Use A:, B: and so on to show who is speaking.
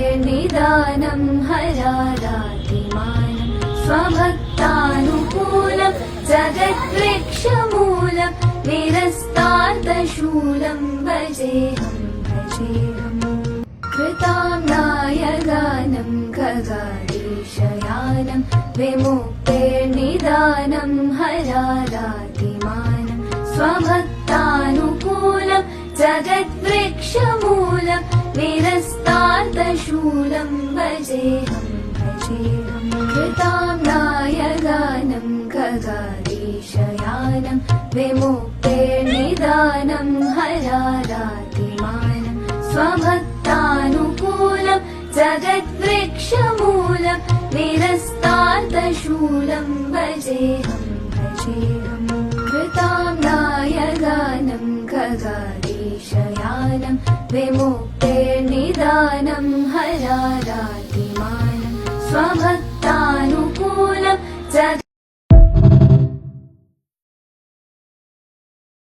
A: विमुक्तेर्निदानं हरारातिमानं स्वभक्तानुकूलं जगद्वृक्षमूलं निरस्तार्थशूलं भजेऽहं कृताम्नाय गानं खगाधीशयानं विमुक्तेर्निदानं हरारातिमानं स्वभक्तानुकूलं जगद्वृक्षमूलं निरस्तार्थशूलं भजेऽहं कृताम्नाय गानं खगाधीशयानं विमुक्तेर्निदानं हरारातिमानं स्वभक्तानुकूलं जगद्वृक्षमूलं निरस्तार्थशूलं भजेऽहं कृताम्नाय गानं खगाधीशयानं विमुक्तेर्निदानं हरारातिमानं स्वभक्तानुकूलं